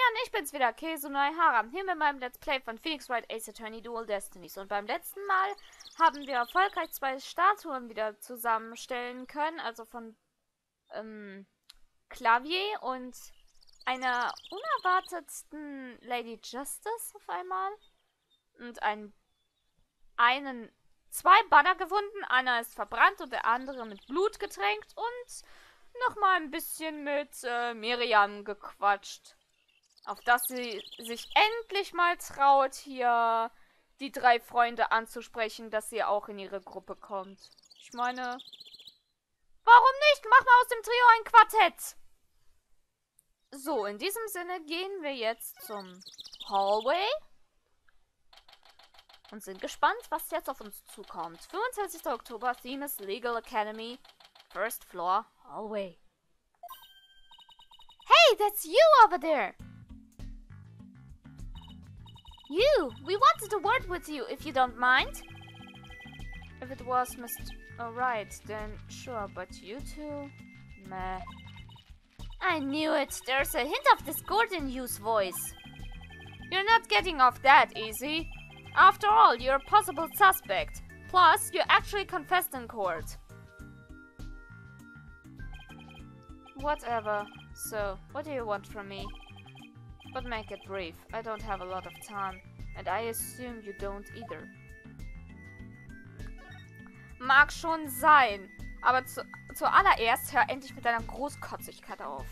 Julian, ich bin's wieder, Kesunai Haram, hier mit meinem Let's Play von Phoenix Wright Ace Attorney Dual Destinies. Und beim letzten Mal haben wir erfolgreich 2 Statuen wieder zusammenstellen können, also von Clavier und einer unerwartetsten Lady Justice auf einmal. Und zwei Banner gefunden, einer ist verbrannt und der andere mit Blut getränkt und nochmal ein bisschen mit Miriam gequatscht. Auf dass sie sich endlich mal traut, hier die 3 Freunde anzusprechen, dass sie auch in ihre Gruppe kommt. Ich meine, warum nicht? Mach mal aus dem Trio ein Quartett! So, in diesem Sinne gehen wir jetzt zum Hallway und sind gespannt, was jetzt auf uns zukommt. 25. Oktober, Themis Legal Academy, First Floor, Hallway. Hey, that's you over there! You! We wanted to word with you, if you don't mind. If it was Mr. Alright, then sure, but you two? Meh. I knew it! There's a hint of discord in you's voice. You're not getting off that easy. After all, you're a possible suspect. Plus, you actually confessed in court. Whatever. So, what do you want from me? But make it brief. I don't have a lot of time. And I assume you don't either. Mag schon sein. Aber zuallererst hör endlich mit deiner Großkotzigkeit auf.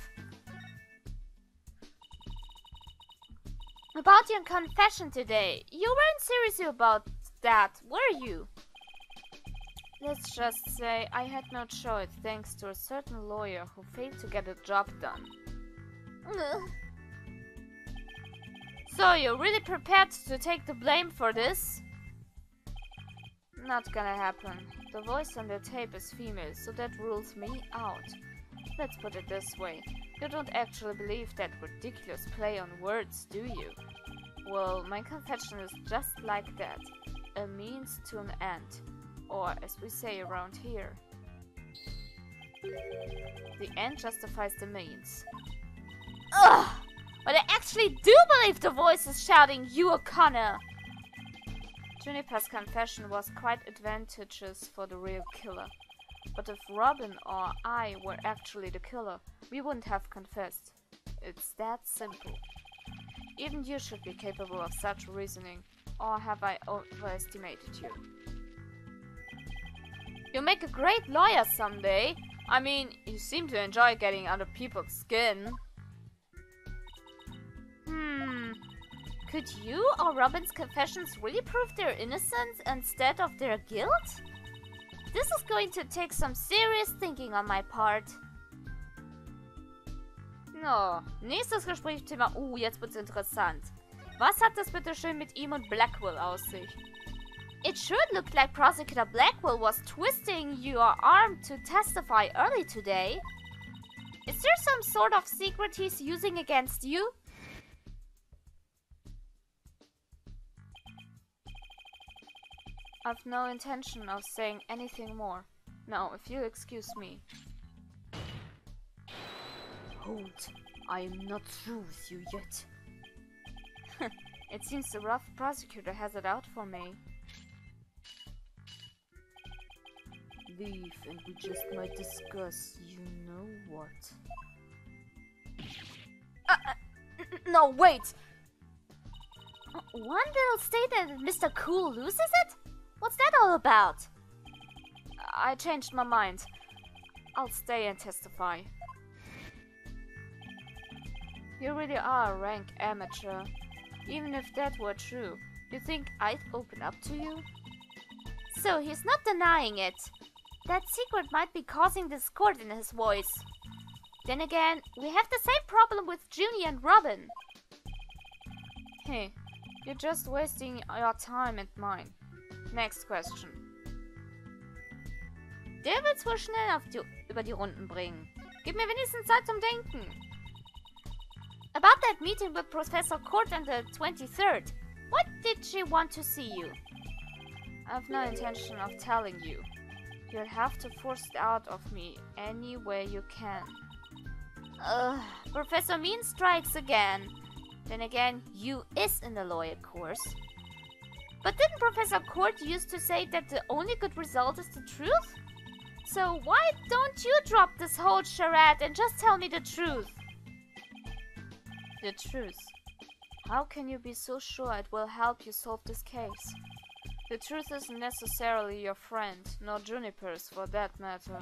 About your confession today. You weren't serious about that, were you? Let's just say I had no choice thanks to a certain lawyer who failed to get a job done. So, you're really prepared to take the blame for this? Not gonna happen. The voice on the tape is female, so that rules me out. Let's put it this way. You don't actually believe that ridiculous play on words, do you? Well, my confession is just like that. A means to an end. Or, as we say around here, the end justifies the means. Ugh! But I actually do believe the voice is shouting, "You O'Connor!" Juniper's confession was quite advantageous for the real killer. But if Robin or I were actually the killer, we wouldn't have confessed. It's that simple. Even you should be capable of such reasoning, or have I overestimated you? You'll make a great lawyer someday. I mean, you seem to enjoy getting under people's skin. Could you or Robin's confessions really prove their innocence instead of their guilt? This is going to take some serious thinking on my part. No, nächstes Gesprächsthema. Jetzt wird's interessant. Was hat das bitte schön mit ihm und Blackwell aus sich? It sure looked like Prosecutor Blackwell was twisting your arm to testify early today. Is there some sort of secret he's using against you? I've no intention of saying anything more. Now, if you'll excuse me. Hold. I am not through with you yet. It seems the rough prosecutor has it out for me. Leave and we just might discuss you know what. No, wait! One little statement and Mr. Cool loses it? What's that all about? I changed my mind. I'll stay and testify. You really are a rank amateur. Even if that were true, you think I'd open up to you? So he's not denying it. That secret might be causing discord in his voice. Then again, we have the same problem with Junie and Robin. Hey, you're just wasting your time and mine. Next question. Der wird's wohl schnell über die Runden bringen. Gib mir wenigstens Zeit zum Denken. About that meeting with Professor Court on the 23rd. What did she want to see you? I have no intention of telling you. You'll have to force it out of me any way you can. Professor Mean strikes again. Then again, you is in the lawyer course. But didn't Professor Court used to say that the only good result is the truth? So why don't you drop this whole charade and just tell me the truth? The truth? How can you be so sure it will help you solve this case? The truth isn't necessarily your friend, nor Juniper's for that matter.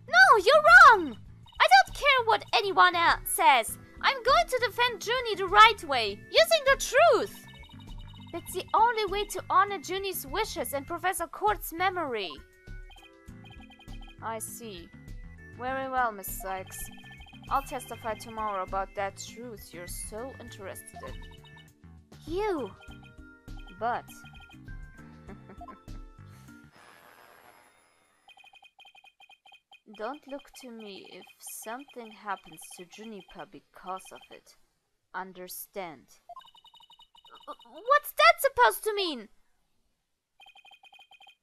No, you're wrong! I don't care what anyone else says. I'm going to defend Junie the right way, using the truth! That's the only way to honor Junie's wishes and Professor Court's memory. I see. Very well, Miss Sykes. I'll testify tomorrow about that truth you're so interested in. You! But... don't look to me if something happens to Juniper because of it. Understand? What's that supposed to mean?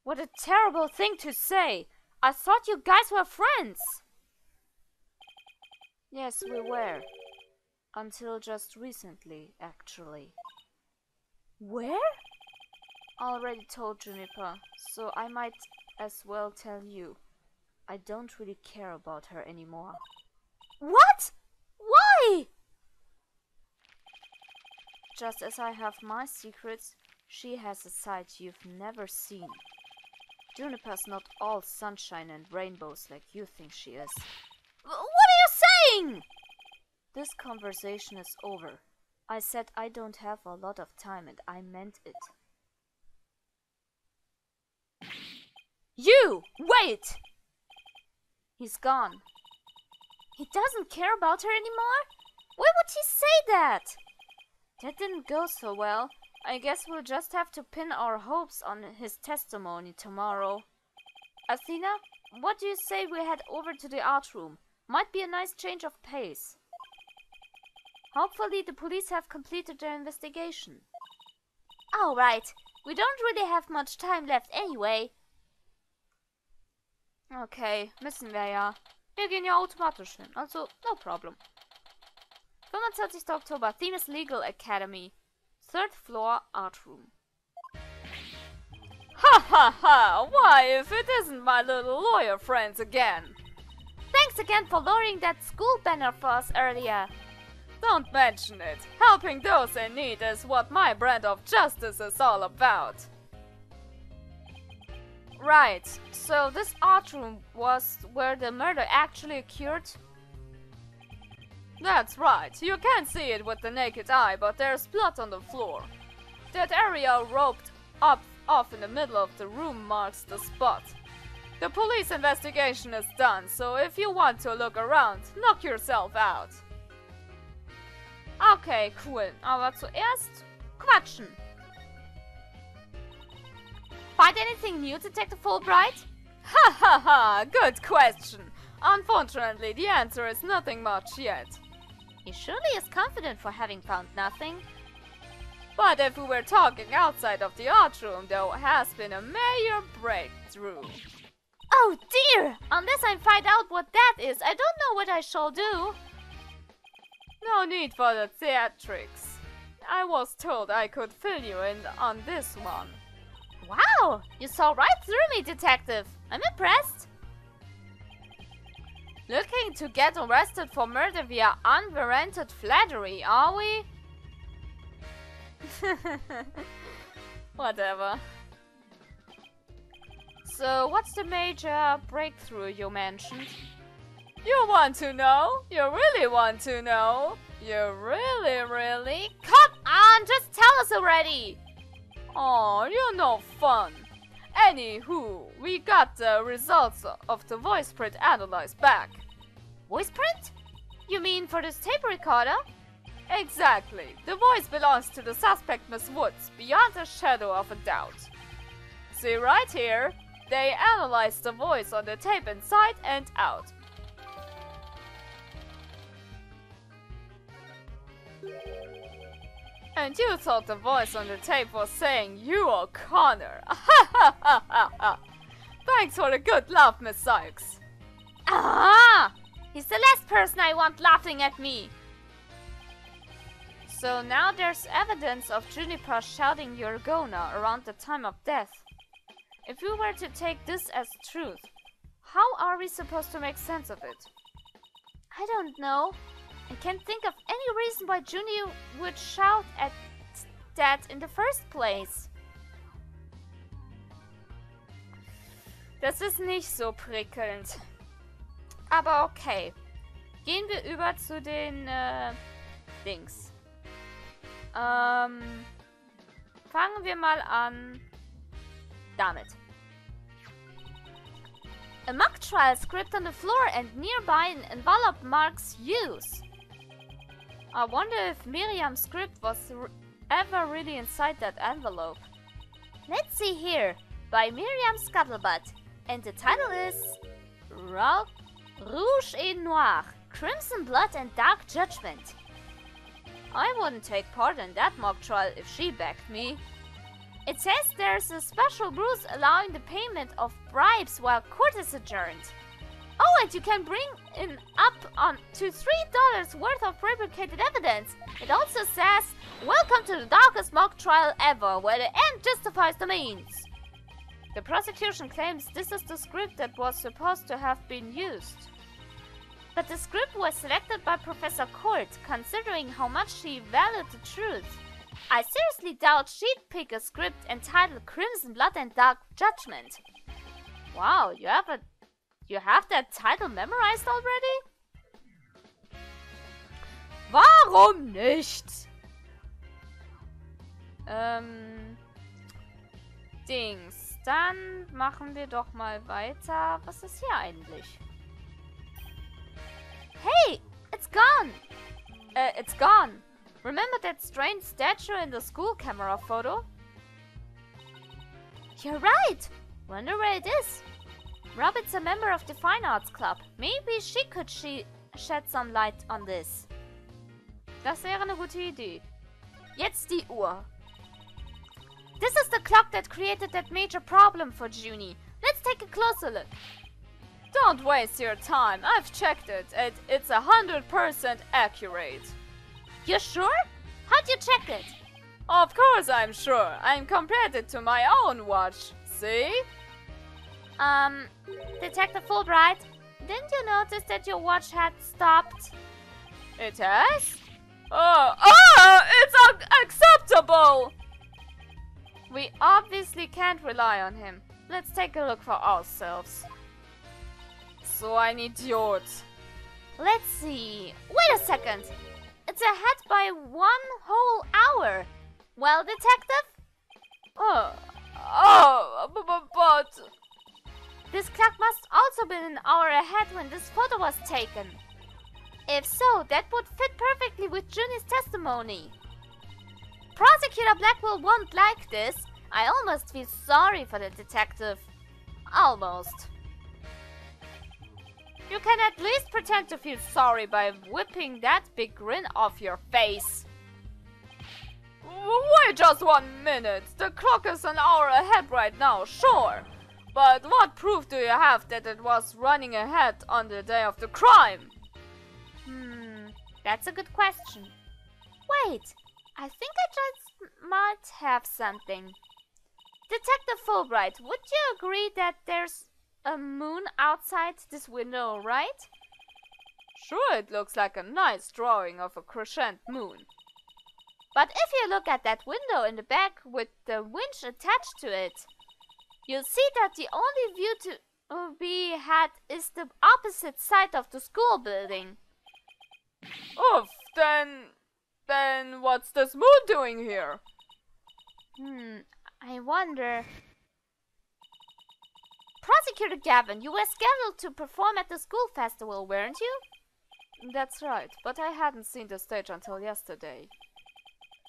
What a terrible thing to say! I thought you guys were friends! Yes, we were. Until just recently, actually. Where? I already told Juniper, so I might as well tell you. I don't really care about her anymore. What? Why? Just as I have my secrets, she has a side you've never seen. Juniper's not all sunshine and rainbows like you think she is. What are you saying? This conversation is over. I said I don't have a lot of time and I meant it. You! Wait! He's gone. He doesn't care about her anymore? Why would he say that? That didn't go so well. I guess we'll just have to pin our hopes on his testimony tomorrow. Athena, what do you say we head over to the art room? Might be a nice change of pace. Hopefully the police have completed their investigation. Alright, we don't really have much time left anyway. Okay, müssen wir ja. Wir gehen ja automatisch hin, also no problem. 25. Oktober, Themis Legal Academy. 3rd floor, art room. Ha ha ha! Why, if it isn't my little lawyer friends again! Thanks again for lowering that school banner for us earlier. Don't mention it. Helping those in need is what my brand of justice is all about. Right, so this art room was where the murder actually occurred? That's right, you can't see it with the naked eye, but there's blood on the floor. That area roped up off in the middle of the room marks the spot. The police investigation is done, so if you want to look around, knock yourself out. Okay, cool, aber zuerst quatschen. Find anything new, Detective Fulbright? Ha ha ha, good question. Unfortunately, the answer is nothing much yet. He surely is confident for having found nothing. But if we were talking outside of the art room, there has been a major breakthrough. Oh dear! Unless I find out what that is, I don't know what I shall do. No need for the theatrics. I was told I could fill you in on this one. Wow! You saw right through me, Detective. I'm impressed. Looking to get arrested for murder via unwarranted flattery, are we? Whatever. So, what's the major breakthrough you mentioned? You want to know? You really want to know? You really? Come on, just tell us already! Oh, you're no fun. Anywho, we got the results of the voice print analyzed back. Voice print? You mean for this tape recorder? Exactly. The voice belongs to the suspect, Miss Woods, beyond a shadow of a doubt. See right here? They analyzed the voice on the tape inside and out. And you thought the voice on the tape was saying you are Connor. Thanks for the good laugh, Miss Sykes. Ah! He's the last person I want laughing at me. So now there's evidence of Juniper shouting Yorgona around the time of death. If we were to take this as truth, how are we supposed to make sense of it? I don't know. I can't think of any reason why Junie would shout at that in the first place. Das ist nicht so prickelnd. Aber okay. Gehen wir über zu den Dings. Fangen wir mal an damit. A mock trial script on the floor and nearby an envelope marks use. I wonder if Miriam's script was ever really inside that envelope. Let's see here. By Miriam Scuttlebutt. And the title is Rouge et Noir, Crimson Blood and Dark Judgment. I wouldn't take part in that mock trial if she backed me. It says there's a special rule allowing the payment of bribes while court is adjourned. Oh, and you can bring in up on to $3 worth of fabricated evidence. It also says, welcome to the darkest mock trial ever, where the end justifies the means. The prosecution claims this is the script that was supposed to have been used. But the script was selected by Professor Court, considering how much she valued the truth. I seriously doubt she'd pick a script entitled Crimson Blood and Dark Judgment. Wow, you have that title memorized already? Warum nicht? Dings. Dann machen wir doch mal weiter. Was ist hier eigentlich? Hey! It's gone! It's gone. Remember that strange statue in the school camera photo? You're right! Wonder where it is. Robin's a member of the Fine Arts Club. Maybe she could shed some light on this. Das wäre eine gute Idee. Jetzt die Uhr. This is the clock that created that major problem for Junie. Let's take a closer look. Don't waste your time. I've checked it. It's 100% accurate. You sure? How'd you check it? Of course I'm sure. I compared it to my own watch. See? Detective Fulbright, didn't you notice that your watch had stopped? It has? It's unacceptable! We obviously can't rely on him. Let's take a look for ourselves. So ein Idiot. Let's see. Wait a second. It's ahead by 1 whole hour. Well, detective? But... This clock must also be an hour ahead when this photo was taken. If so, that would fit perfectly with Junie's testimony. Prosecutor Blackwell won't like this. I almost feel sorry for the detective. Almost. You can at least pretend to feel sorry by whipping that big grin off your face. Wait just 1 minute. The clock is an hour ahead right now, sure. But what proof do you have that it was running ahead on the day of the crime? That's a good question. Wait, I think I just might have something. Detective Fulbright, would you agree that there's a moon outside this window, right? Sure, it looks like a nice drawing of a crescent moon. But if you look at that window in the back with the winch attached to it, you'll see that the only view to be had is the opposite side of the school building. Oof, then what's this moon doing here? I wonder... Prosecutor Gavin, you were scheduled to perform at the school festival, weren't you? That's right, but I hadn't seen the stage until yesterday.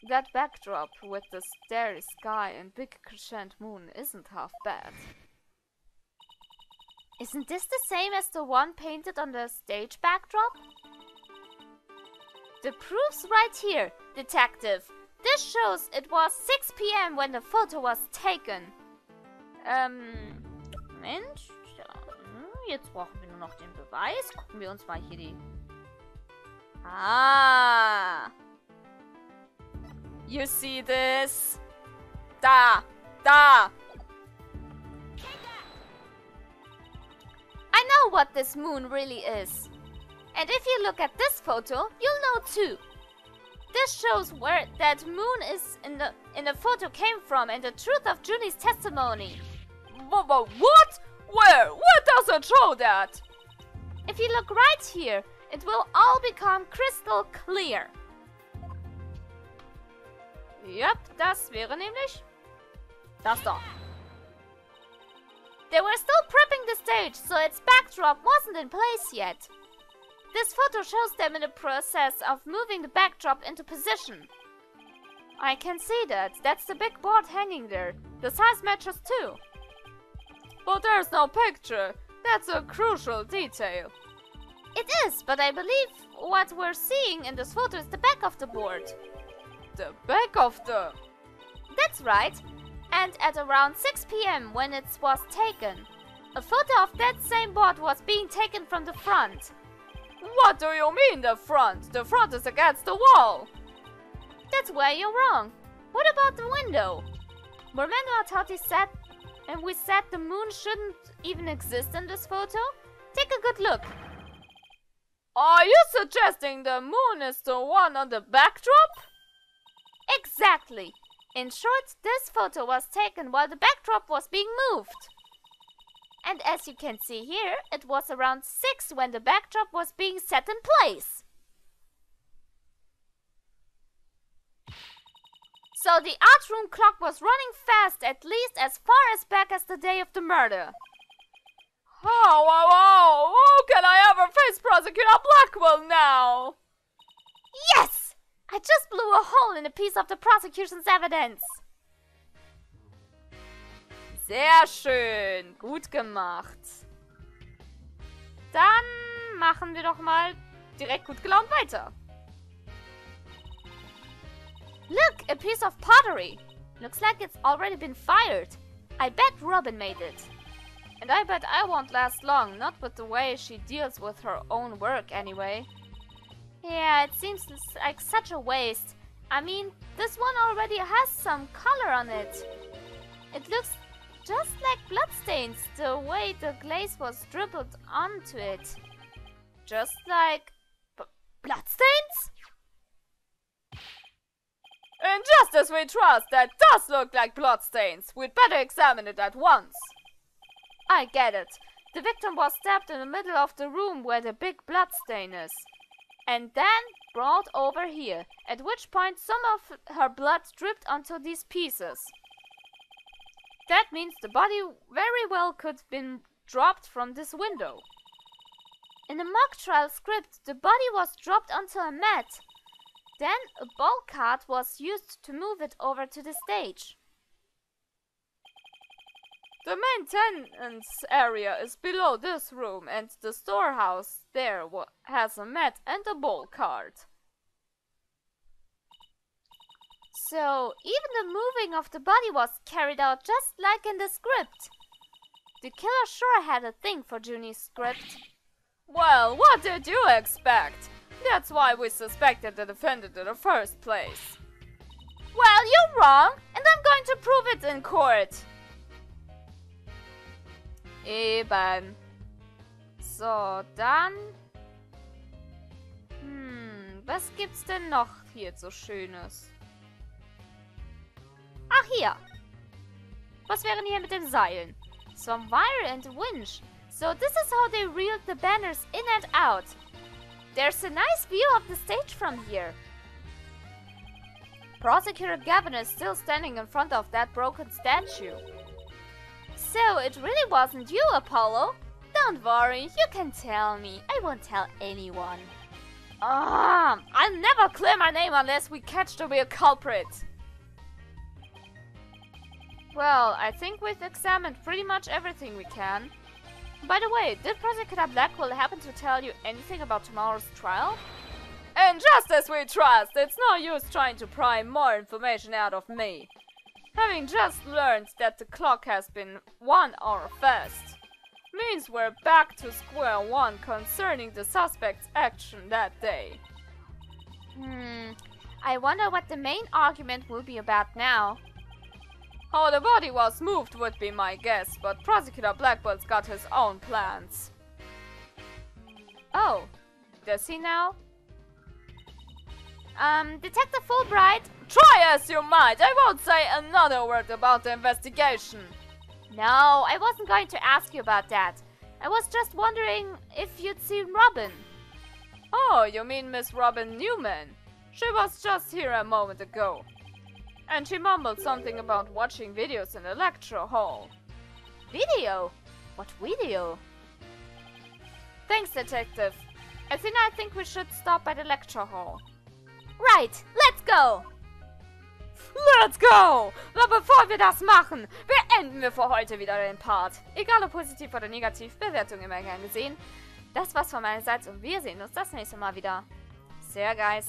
That backdrop with the starry sky and big crescent moon isn't half bad. Isn't this the same as the one painted on the stage backdrop? The proof's right here, detective. This shows it was 6 p.m. when the photo was taken. Moment. Jetzt brauchen wir nur noch den Beweis. Gucken wir uns mal hier die... Ah! You see this? Da! Da! I know what this moon really is. And if you look at this photo, you'll know too. This shows where that moon is in the photo came from and the truth of Junie's testimony. What? Where? Where does it show that? If you look right here, it will all become crystal clear. Yep, das wäre nämlich das da. They were still prepping the stage, so its backdrop wasn't in place yet. This photo shows them in the process of moving the backdrop into position. I can see that. That's the big board hanging there. The size matches too. But there's no picture. That's a crucial detail. It is, but I believe what we're seeing in this photo is the back of the board. The back of the... That's right. And at around 6 p.m. when it was taken, a photo of that same board was being taken from the front. What do you mean the front? The front is against the wall. That's where you're wrong. What about the window? Remember how Tati said, and we said the moon shouldn't even exist in this photo? Take a good look. Are you suggesting the moon is the one on the backdrop? Exactly. In short, this photo was taken while the backdrop was being moved. And as you can see here, it was around 6 when the backdrop was being set in place. So the art room clock was running fast at least as far as back as the day of the murder. How can I ever face Prosecutor Blackwell now? Yes! I just blew a hole in a piece of the prosecution's evidence. Sehr schön, gut gemacht. Dann machen wir doch mal direkt gut gelaunt weiter. Look, a piece of pottery. Looks like it's already been fired. I bet Robin made it. And I bet I won't last long, not with the way she deals with her own work anyway. Yeah, it seems like such a waste. I mean, this one already has some color on it. It looks just like bloodstains, the way the glaze was dribbled onto it. Just like... bloodstains? And just as we trust that does look like bloodstains, we'd better examine it at once. I get it. The victim was stabbed in the middle of the room where the big bloodstain is. And then brought over here, at which point some of her blood dripped onto these pieces. That means the body very well could have been dropped from this window. In the mock trial script, the body was dropped onto a mat. Then a bulk cart was used to move it over to the stage. The maintenance area is below this room, and the storehouse there has a mat and a bulk cart. So, even the moving of the body was carried out just like in the script. The killer sure had a thing for Junie's script. Well, what did you expect? That's why we suspected the defendant in the first place. Well, you're wrong, and I'm going to prove it in court. Eben. So, dann... was gibt's denn noch hier so Schönes? Ach, hier. Was wären hier mit den Seilen? Some wire and a winch. So this is how they reeled the banners in and out. There's a nice view of the stage from here. Prosecutor Gavin is still standing in front of that broken statue. So it really wasn't you, Apollo? Don't worry, you can tell me. I won't tell anyone. I'll never clear my name unless we catch the real culprit. Well, I think we've examined pretty much everything we can. By the way, did Prosecutor Blackwell happen to tell you anything about tomorrow's trial? And just as we trust, it's no use trying to pry more information out of me. Having just learned that the clock has been 1 hour fast, means we're back to square one concerning the suspect's action that day. I wonder what the main argument will be about now. How the body was moved would be my guess, but Prosecutor Blackboard's got his own plans. Oh, does he now? Detective Fulbright? Try as you might, I won't say another word about the investigation. No, I wasn't going to ask you about that. I was just wondering if you'd seen Robin. Oh, you mean Miss Robin Newman? She was just here a moment ago. And she mumbled something about watching videos in the lecture hall. Video? What video? Thanks, Detective. I think we should stop by the lecture hall. Right, let's go! Let's go! Aber bevor wir das machen, beenden wir für heute wieder den Part. Egal ob positiv oder negativ, Bewertung immer gern gesehen. Das war's von meiner Seite und wir sehen uns das nächste Mal wieder. Sehr geil.